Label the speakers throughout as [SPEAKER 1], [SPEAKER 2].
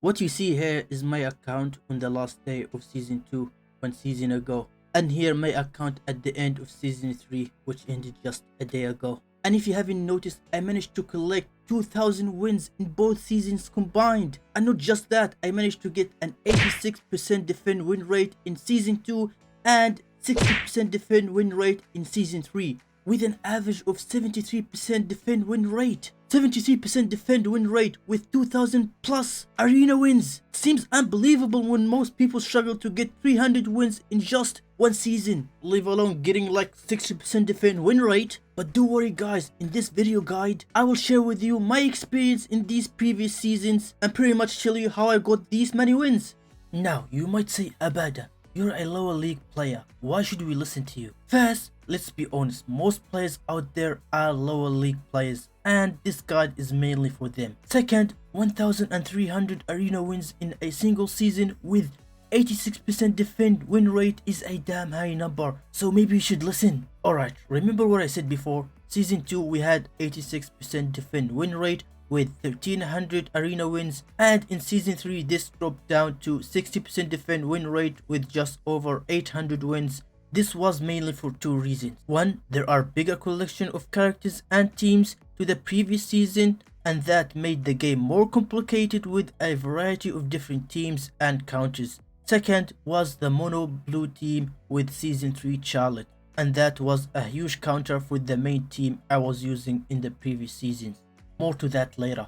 [SPEAKER 1] What you see here is my account on the last day of season 2 one season ago, and here my account at the end of season 3 which ended just a day ago. And if you haven't noticed, I managed to collect 2000 wins in both seasons combined. And not just that, I managed to get an 86% defend win rate in season 2 and 60% defend win rate in season 3, with an average of 73% defend win rate. 73% defend win rate with 2000 plus arena wins. Seems unbelievable when most people struggle to get 300 wins in just one season, leave alone getting like 60% defend win rate. But don't worry guys, in this video guide I will share with you my experience in these previous seasons and pretty much tell you how I got these many wins. Now you might say, Abada, you're a lower league player, why should we listen to you? First, let's be honest, most players out there are lower league players and this guide is mainly for them. Second, 1300 arena wins in a single season with 86% defend win rate is a damn high number, so maybe you should listen. Alright, remember what I said before? Season 2 we had 86% defend win rate with 1300 arena wins, and in season 3 this dropped down to 60% defend win rate with just over 800 wins. This was mainly for two reasons. One, there are bigger collection of characters and teams to the previous season, and that made the game more complicated with a variety of different teams and counters. Second was the mono blue team with season 3 Charlotte, and that was a huge counter for the main team I was using in the previous seasons. More to that later.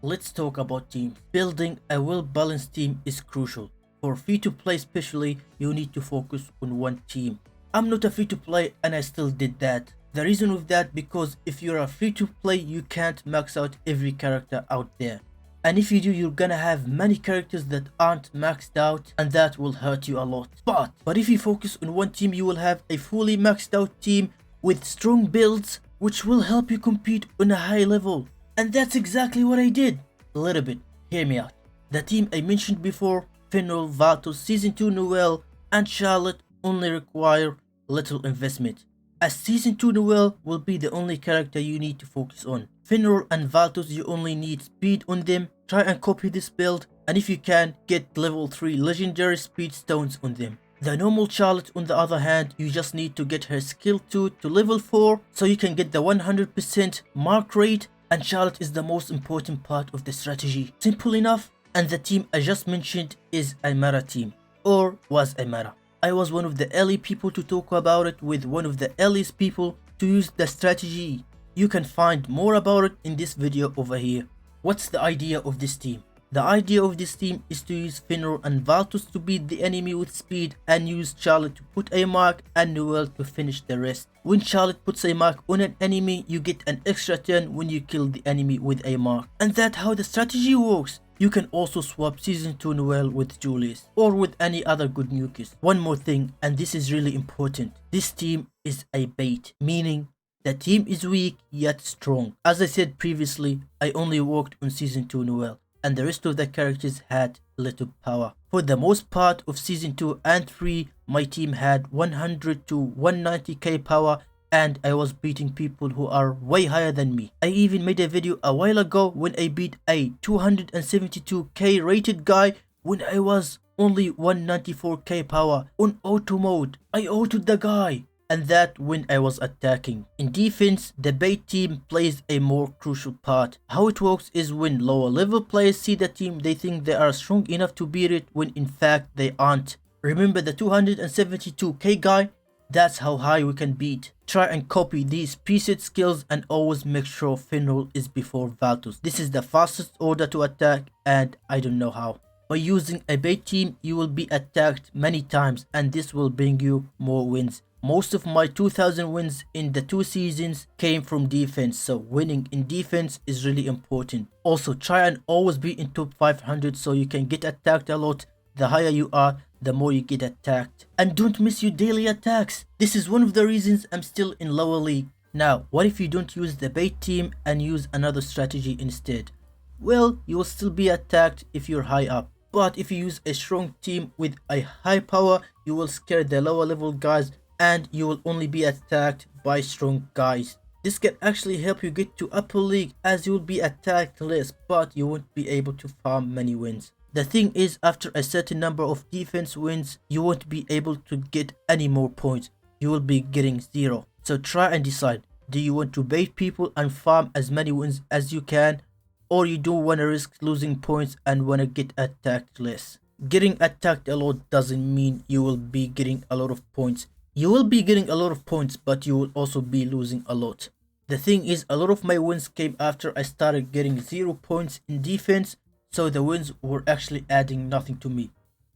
[SPEAKER 1] Let's talk about teams. Building a well-balanced team is crucial. For free-to-play especially, you need to focus on one team. I'm not a free-to-play and I still did that. The reason of that because if you're a free-to-play you can't max out every character out there. And if you do, you're gonna have many characters that aren't maxed out and that will hurt you a lot. But if you focus on one team, you will have a fully maxed out team with strong builds which will help you compete on a high level. And that's exactly what I did. A little bit, hear me out. The team I mentioned before, Finral, Vatos, Season 2 Noel and Charlotte only require little investment, as Season 2 Noel will be the only character you need to focus on. Finral and Vatos you only need speed on them. Try and copy this build, and if you can, get level 3 legendary speed stones on them. The normal Charlotte on the other hand, you just need to get her skill 2 to level 4 so you can get the 100% mark rate, and Charlotte is the most important part of the strategy. Simple enough. And the team I just mentioned is a meta team, or was a meta. I was one of the early people to talk about it, with one of the earliest people to use the strategy. You can find more about it in this video over here. What's the idea of this team? The idea of this team is to use Finral and Valtus to beat the enemy with speed and use Charlotte to put a mark and Noel to finish the rest. When Charlotte puts a mark on an enemy, you get an extra turn when you kill the enemy with a mark. And that's how the strategy works. You can also swap Season 2 Noel with Julius or with any other good nukes. One more thing, and this is really important. This team is a bait, meaning the team is weak yet strong. As I said previously, I only worked on Season 2 Noel, and the rest of the characters had little power. For the most part of Season 2 and 3, my team had 100 to 190k power, and I was beating people who are way higher than me. I even made a video a while ago when I beat a 272k rated guy when I was only 194k power on auto mode. I autoed the guy, and that when I was attacking. In defense, the bait team plays a more crucial part. How it works is when lower level players see the team, they think they are strong enough to beat it when in fact they aren't. Remember the 272k guy? That's how high we can beat. Try and copy these preset skills and always make sure Finral is before Valtus. This is the fastest order to attack, and I don't know how. By using a bait team, you will be attacked many times and this will bring you more wins. Most of my 2000 wins in the 2 seasons came from defense, so winning in defense is really important. Also, try and always be in top 500 so you can get attacked a lot. The higher you are, the more you get attacked. And don't miss your daily attacks. This is one of the reasons I'm still in lower league. Now, what if you don't use the bait team and use another strategy instead? Well, you will still be attacked if you're high up. But if you use a strong team with a high power, you will scare the lower level guys and you will only be attacked by strong guys. This can actually help you get to upper league as you will be attacked less, but you won't be able to farm many wins. The thing is, after a certain number of defense wins, you won't be able to get any more points. You will be getting 0. So try and decide. Do you want to bait people and farm as many wins as you can? Or you don't want to risk losing points and want to get attacked less? Getting attacked a lot doesn't mean you will be getting a lot of points. You will be getting a lot of points, but you will also be losing a lot. The thing is, a lot of my wins came after I started getting 0 points in defense, so the wins were actually adding nothing to me.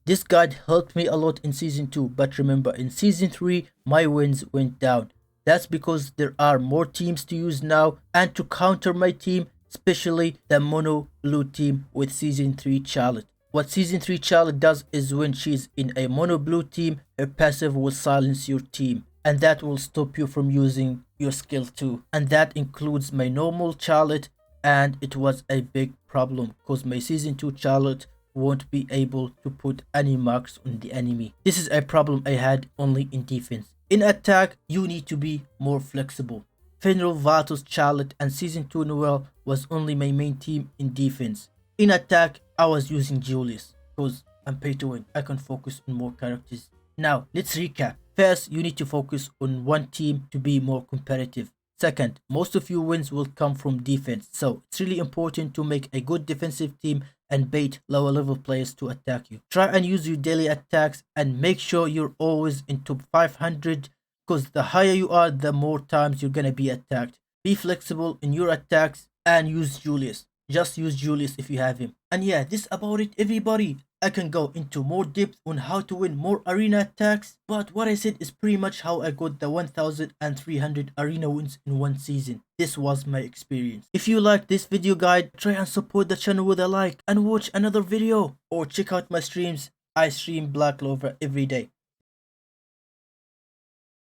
[SPEAKER 1] This guide helped me a lot in season 2, but remember, in season 3 my wins went down. That's because there are more teams to use now, and to counter my team, especially the mono blue team with season 3 Charlotte. What season 3 Charlotte does is when she's in a mono blue team, her passive will silence your team, and that will stop you from using your skill too. And that includes my normal Charlotte, and it was a big problem because my season 2 Charlotte won't be able to put any marks on the enemy. This is a problem I had only in defense. In attack, you need to be more flexible. Fenrir, Vatos, Charlotte, and season 2 Noel was only my main team in defense. In attack, I was using Julius because I'm pay to win. I can focus on more characters. Now, let's recap. First, you need to focus on one team to be more competitive. Second, most of your wins will come from defense, so it's really important to make a good defensive team and bait lower level players to attack you. Try and use your daily attacks and make sure you're always in top 500, because the higher you are, the more times you're gonna be attacked. Be flexible in your attacks and use Julius. Just use Julius if you have him. And yeah, this about it, everybody. I can go into more depth on how to win more arena attacks, but what I said is pretty much how I got the 1300 arena wins in one season. This was my experience. If you like this video guide, try and support the channel with a like and watch another video, or check out my streams. I stream Black Clover every day.